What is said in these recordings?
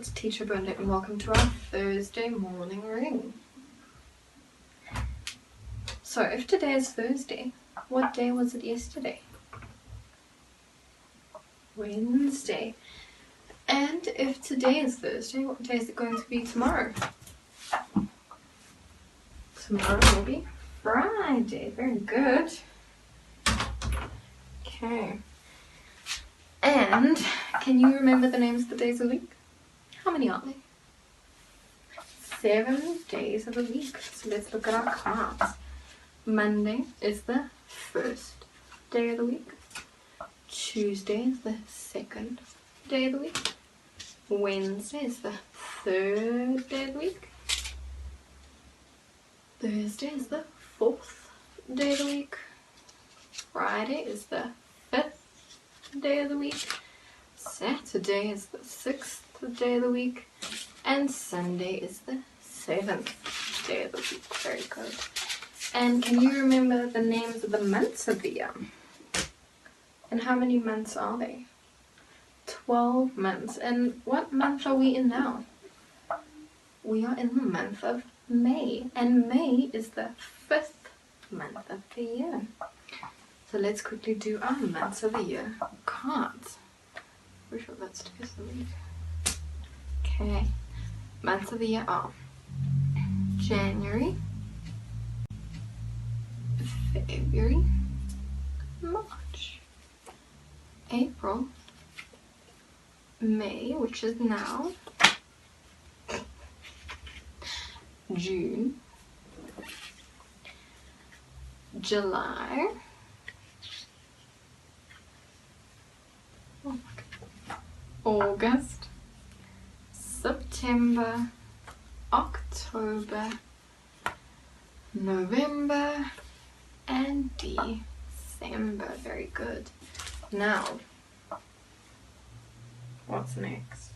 it's Teacher Bernadett and welcome to our Thursday morning ring. So if today is Thursday, what day was it yesterday? Wednesday. And if today is Thursday, what day is it going to be tomorrow? Tomorrow will be Friday. Very good. Okay. And can you remember the names of the days of the week? How many are there? 7 days of the week. So let's look at our cards. Monday is the first day of the week. Tuesday is the second day of the week. Wednesday is the third day of the week. Thursday is the fourth day of the week. Friday is the fifth day of the week. Saturday is the sixth day of the week. And Sunday is the seventh day of the week. Very good. And can you remember the names of the months of the year? And how many months are there? 12 months. And what month are we in now? We are in the month of May. And May is the 5th month of the year. So let's quickly do our months of the year cards. Pretty sure that's today's the week. Okay. Months of the year are January, February, March, April, May, which is now, June, July, August, September, October, November, and December. Very good. Now, what's next?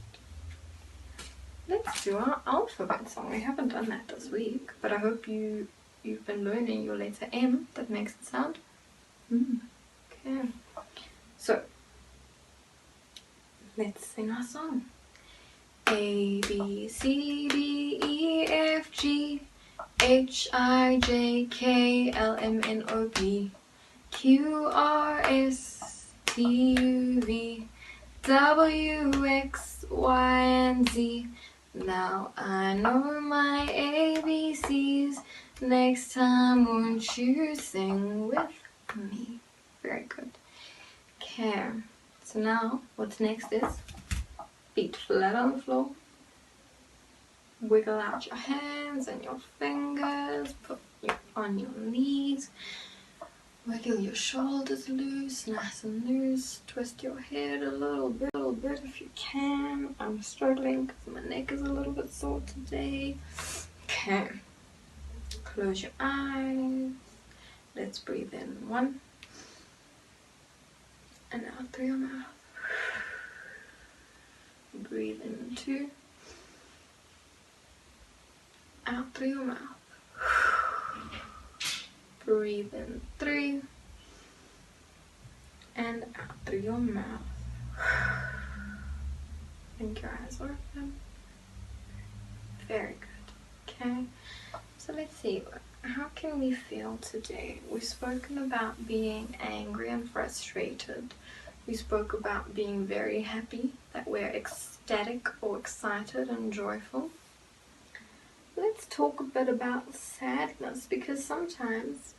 Let's do our alphabet song. We haven't done that this week, but I hope you've been learning your letter M that makes it sound Okay. So, let's sing our song. A, B, C, D, E, F, G, H, I, J, K, L, M, N, O, P, Q, R, S, T, U, V, W, X, Y, and Z. Now I know my ABCs. Next time won't you sing with me? Very good. Okay, so now what's next is feet flat on the floor. Wiggle out your hands and your fingers. Put you on your knees. Wiggle your shoulders loose, nice and loose. Twist your head a little bit if you can. I'm struggling because my neck is a little bit sore today. Okay. Close your eyes. Let's breathe in 1 and out through your mouth. Breathe in 2, out through your mouth. Breathe in 3 and out through your mouth. Blink your eyes open. Very good. Okay, so let's see. How can we feel today? We've spoken about being angry and frustrated. We spoke about being very happy, that we're ecstatic or excited and joyful. Let's talk a bit about sadness, because sometimes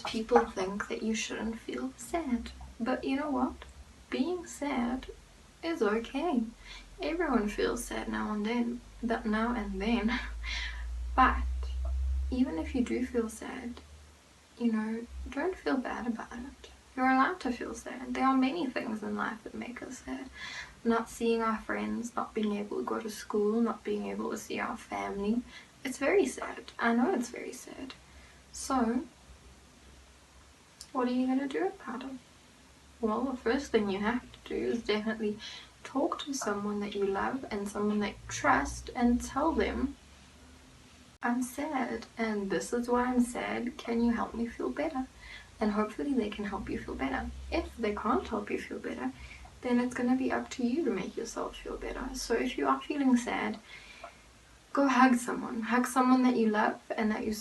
people think that you shouldn't feel sad. But you know what? Being sad is okay. Everyone feels sad now and then. But even if you do feel sad, don't feel bad about it. You're allowed to feel sad. There are many things in life that make us sad. Not seeing our friends, not being able to go to school, not being able to see our family. It's very sad. I know it's very sad. So, what are you going to do about it? Well, the first thing you have to do is definitely talk to someone that you love and someone that you trust and tell them, I'm sad and this is why I'm sad. Can you help me feel better? And hopefully they can help you feel better. If they can't help you feel better, then it's going to be up to you to make yourself feel better. So if you are feeling sad, go hug someone. Hug someone that you love and that you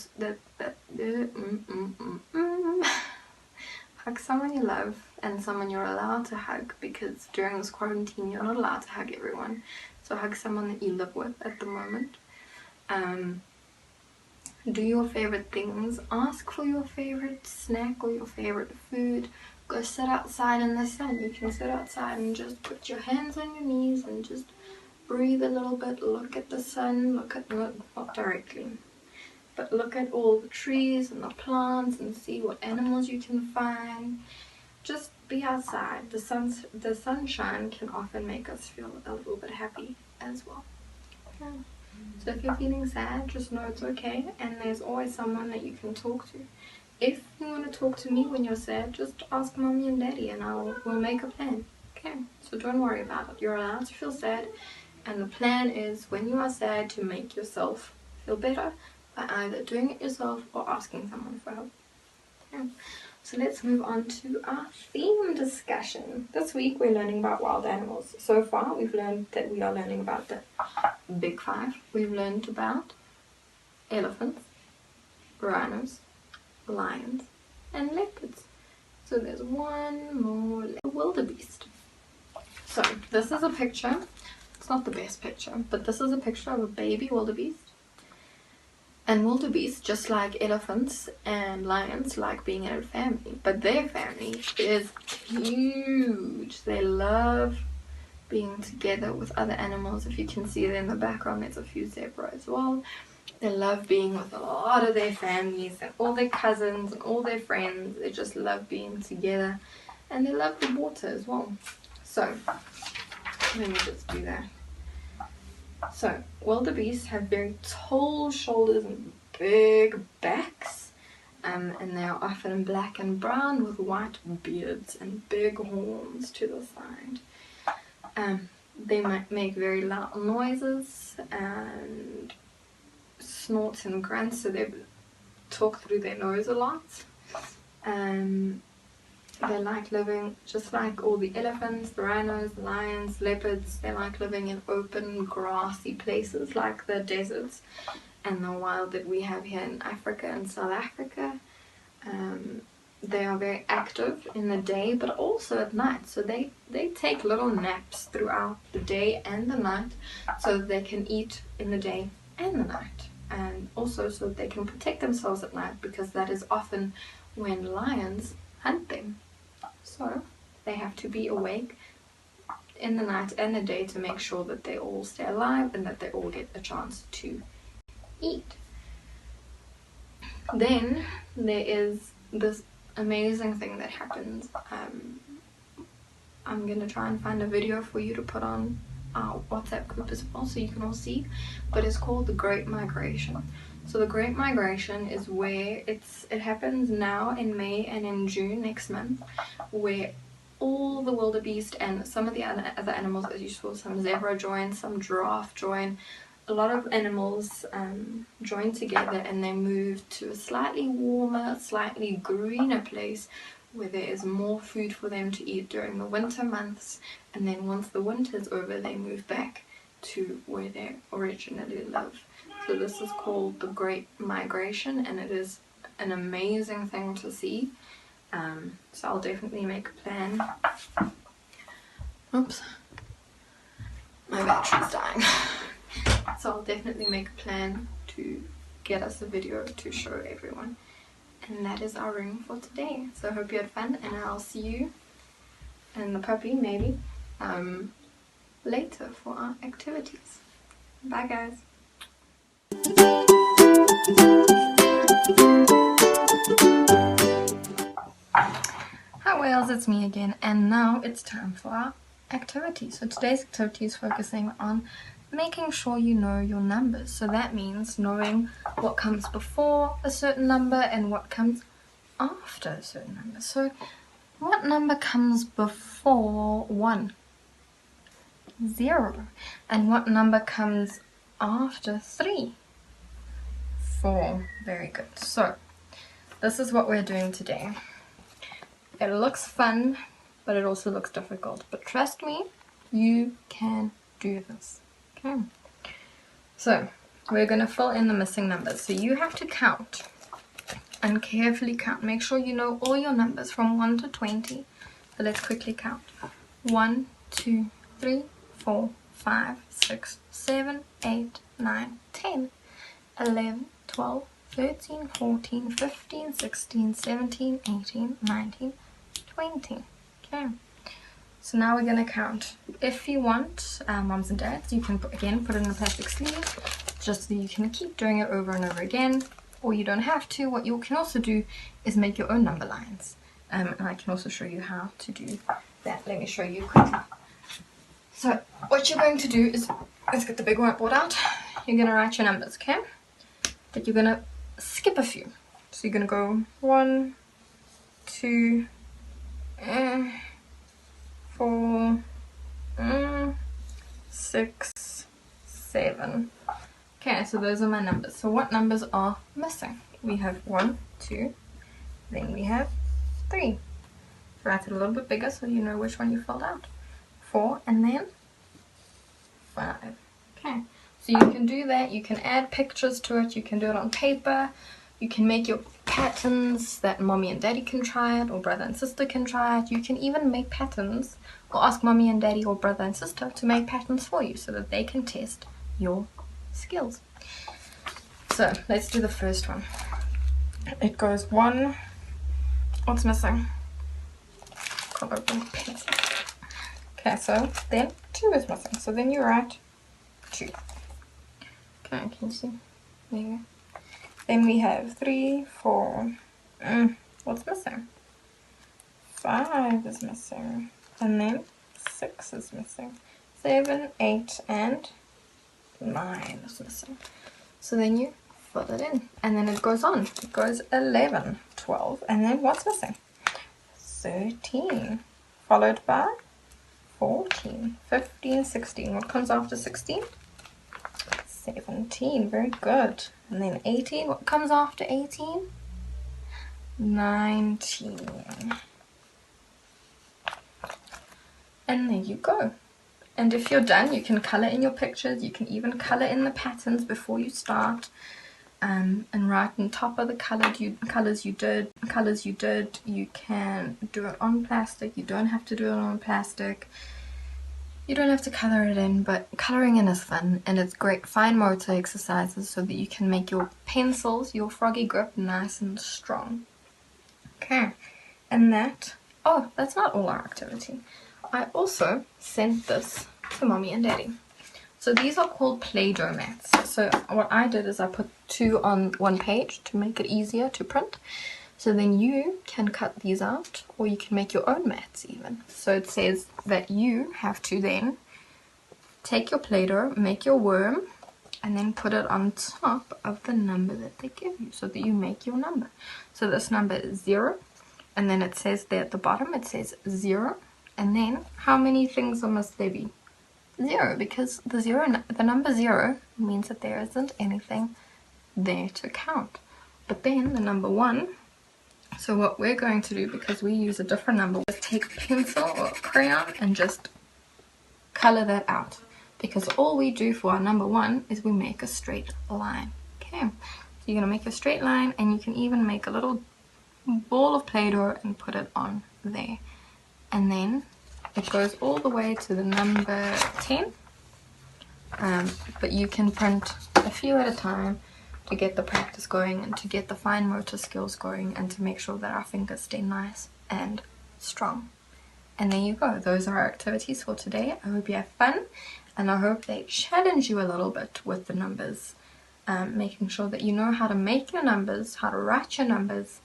hug someone you love and someone you're allowed to hug, because during this quarantine you're not allowed to hug everyone. So hug someone that you live with at the moment. Do your favorite things. Ask for your favorite snack or your favorite food. Go sit outside in the sun. You can sit outside and just put your hands on your knees and just breathe a little bit. Look at the sun. Not directly, but look at all the trees and the plants and see what animals you can find. Just be outside. The sunshine can often make us feel a little bit happy as well. Yeah. So if you're feeling sad, just know it's okay, and there's always someone that you can talk to. If you want to talk to me when you're sad, just ask mommy and daddy and we'll make a plan. Okay, so don't worry about it. You're allowed to feel sad, and the plan is when you are sad to make yourself feel better by either doing it yourself or asking someone for help. Okay. So let's move on to our theme discussion. This week we're learning about wild animals. So far we've learned that we are learning about the big five. We've learned about elephants, rhinos, lions, and leopards. So there's one more, wildebeest. So this is a picture. It's not the best picture, but this is a picture of a baby wildebeest. And wildebeest, just like elephants and lions, like being in a family, but their family is huge. They love being together with other animals. If you can see there in the background, there's a few zebra as well. They love being with a lot of their families and all their cousins and all their friends. They just love being together, and they love the water as well. So let me just do that. So wildebeest have very tall shoulders and big backs, and they are often black and brown with white beards and big horns to the side. They might make very loud noises and snorts and grunts, so they talk through their nose a lot. They like living, just like all the elephants, the rhinos, the lions, leopards, they like living in open grassy places like the deserts and the wild that we have here in Africa and South Africa. They are very active in the day but also at night, so they take little naps throughout the day and the night so that they can eat in the day and the night, and also so that they can protect themselves at night, because that is often when lions hunt them. So they have to be awake in the night and the day to make sure that they all stay alive and that they all get a chance to eat. Then there is this amazing thing that happens. I'm going to try and find a video for you to put on our WhatsApp group as well so you can all see, but it's called the Great Migration. So the Great Migration is where it happens now in May and in June next month, where all the wildebeest and some of the other animals, as you saw, some zebra join, some giraffe join, a lot of animals join together, and they move to a slightly warmer, slightly greener place where there is more food for them to eat during the winter months, and then once the winter's over they move back to where they originally live. So this is called the Great Migration, and it is an amazing thing to see. So I'll definitely make a plan. Oops, my battery's dying. So I'll definitely make a plan to get us a video to show everyone. And that is our room for today. So I hope you had fun, and I'll see you and the puppy maybe later for our activities. Bye guys. Hi whales, it's me again, and now it's time for our activity. So today's activity is focusing on making sure you know your numbers. So that means knowing what comes before a certain number and what comes after a certain number. So what number comes before 1? 0. And what number comes after 3? 4. Very good. So this is what we're doing today. It looks fun, but it also looks difficult. But trust me, you can do this. Okay. So we're going to fill in the missing numbers. So you have to count and carefully count. Make sure you know all your numbers from 1 to 20. So let's quickly count. 1, 2, 3, 4, 5, 6, 7, 8, 9, 10, 11, 12, 13, 14, 15, 16, 17, 18, 19, 20. Okay. So now we're going to count. If you want, moms and dads, you can again put it in a plastic sleeve just so you can keep doing it over and over again, or you don't have to. What you can also do is make your own number lines, and I can also show you how to do that. Let me show you quickly. So what you're going to do is, let's get the big whiteboard out. You're going to write your numbers, okay? But you're going to skip a few. So you're going to go 1, 2, 4, 6, 7. Okay, so those are my numbers. So what numbers are missing? We have 1, 2, then we have 3. Write it a little bit bigger so you know which one you filled out. 4, and then 5. Okay, so you can do that. You can add pictures to it. You can do it on paper. You can make your patterns that mommy and daddy can try it, or brother and sister can try it. You can even make patterns, or ask mommy and daddy or brother and sister to make patterns for you so that they can test your skills. So let's do the first one. It goes 1. What's missing? Can't open the pencil. Okay, so then 2 is missing. So then you write 2. Okay, can you see? There you go. Then we have 3, 4. What's missing? 5 is missing. And then 6 is missing. 7, 8, and 9 is missing. So then you fill it in. And then it goes on. It goes 11, 12. And then what's missing? 13. Followed by 14, 15, 16. What comes after 16? 17. Very good. And then 18. What comes after 18? 19. And there you go. And if you're done, you can color in your pictures. You can even color in the patterns before you start, and write on top of the colors you did. You can do it on plastic. You don't have to do it on plastic. You don't have to color it in, but coloring in is fun, and it's great fine motor exercises so that you can make your pencils, your froggy grip, nice and strong. Okay, and that's not all our activity. I also sent this to mommy and daddy. So these are called Play-Doh mats. So what I did is I put 2 on one page to make it easier to print. So then you can cut these out, or you can make your own mats even. So it says that you have to then take your Play-Doh, make your worm, and then put it on top of the number that they give you so that you make your number. So this number is 0, and then it says there at the bottom, it says 0, and then how many things must there be? 0, because the number 0 means that there isn't anything there to count. But then the number 1, so what we're going to do, because we use a different number, is take a pencil or a crayon and just color that out. Because all we do for our number 1 is we make a straight line. Okay, so you're going to make a straight line, and you can even make a little ball of Play-Doh and put it on there. And then it goes all the way to the number 10. But you can print a few at a time to get the practice going and to get the fine motor skills going and to make sure that our fingers stay nice and strong. And there you go. Those are our activities for today. I hope you have fun, and I hope they challenge you a little bit with the numbers, making sure that you know how to make your numbers, how to write your numbers,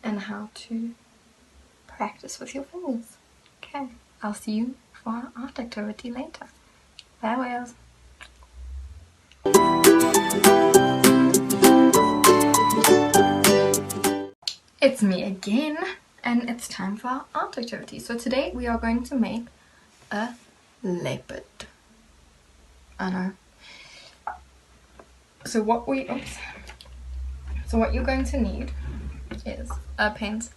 and how to practice with your fingers. Okay, I'll see you for our art activity later. Bye, whales. It's me again, and it's time for our art activity. So today we are going to make a leopard. I know. So what you're going to need is a pencil,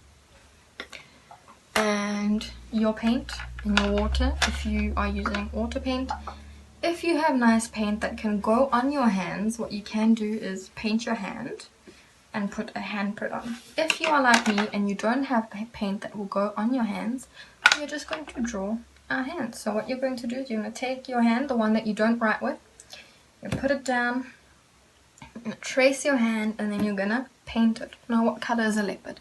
a and your paint and your water if you are using water paint. If you have nice paint that can go on your hands, what you can do is paint your hand and put a handprint on. If you are like me and you don't have paint that will go on your hands, you're just going to draw a hand. So what you're going to do is you're going to take your hand, the one that you don't write with, you put it down, you're going to trace your hand, and then you're going to paint it. Now what color is a leopard?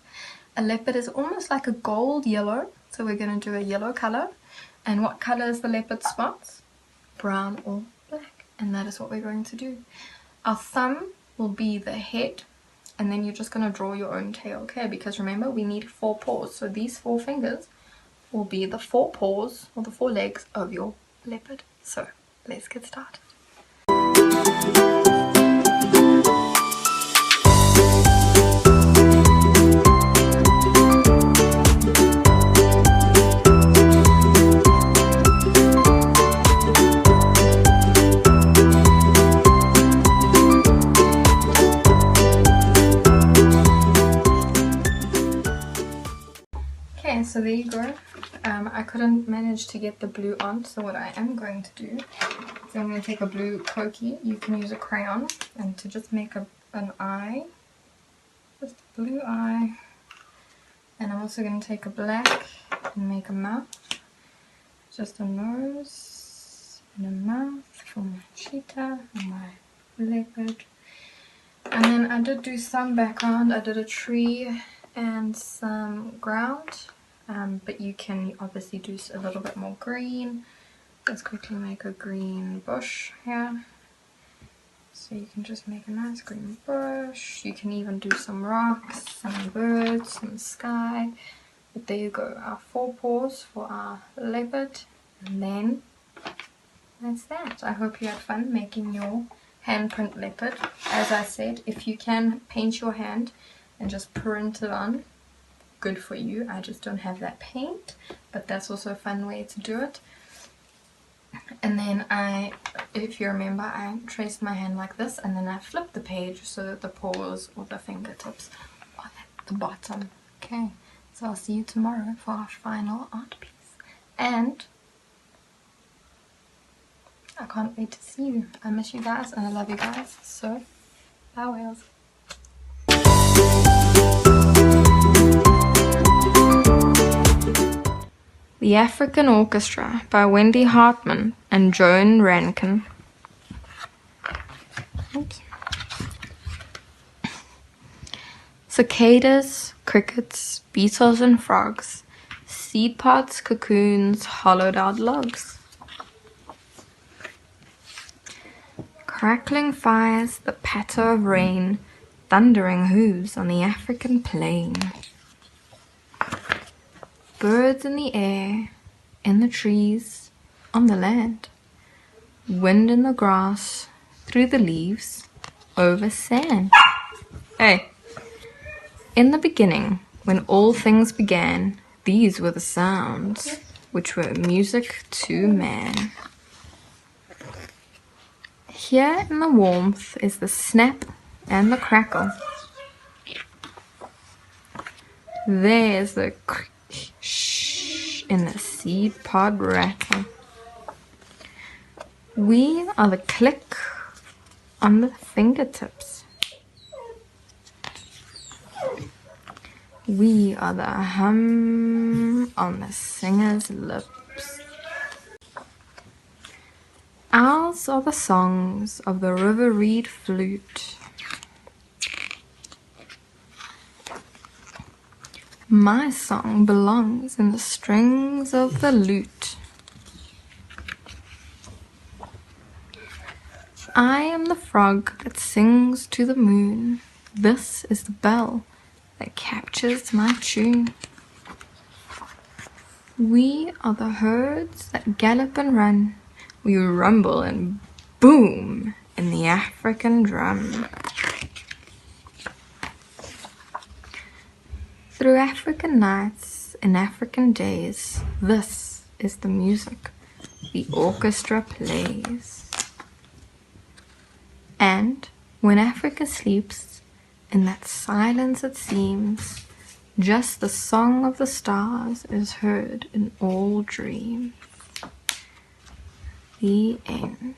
A leopard is almost like a gold yellow, so we're going to do a yellow color. And what color is the leopard spots? Brown or black. And that is what we're going to do. Our thumb will be the head, and then you're just going to draw your own tail, okay? Because remember, we need 4 paws, so these 4 fingers will be the 4 paws or the 4 legs of your leopard. So let's get started. So there you go. I couldn't manage to get the blue on, so what I am going to do is I'm going to take a blue Cokie. You can use a crayon, and to just make an eye, just a blue eye. And I'm also going to take a black and make a mouth, just a nose and a mouth for my cheetah and my leopard. And then I did do some background. I did a tree and some ground. But you can obviously do a little bit more green. Let's quickly make a green bush here. So you can just make a nice green bush. You can even do some rocks, some birds, some sky. But there you go, our 4 paws for our leopard. And then that's that. I hope you had fun making your handprint leopard. As I said, if you can paint your hand and just print it on, good for you. I just don't have that paint, but that's also a fun way to do it. And then if you remember, I traced my hand like this, and then I flipped the page so that the paws or the fingertips are at the bottom. Okay, so I'll see you tomorrow for our final art piece. And I can't wait to see you. I miss you guys and I love you guys. So, bye whales. The African Orchestra by Wendy Hartman and Joan Rankin. Oops. Cicadas, crickets, beetles and frogs, seed pods, cocoons, hollowed out logs. Crackling fires, the patter of rain, thundering hooves on the African plain. Birds in the air, in the trees, on the land. Wind in the grass, through the leaves, over sand. Hey! In the beginning, when all things began, these were the sounds, which were music to man. Here in the warmth is the snap and the crackle. There's the shh in the seed pod rattle. We are the click on the fingertips. We are the hum on the singer's lips. Ours are the songs of the river reed flute. My song belongs in the strings of the lute. I am the frog that sings to the moon. This is the bell that captures my tune. We are the herds that gallop and run. We rumble and boom in the African drum. Through African nights and African days, this is the music the orchestra plays. And when Africa sleeps, in that silence it seems, Just the song of the stars is heard in all dreams. The end.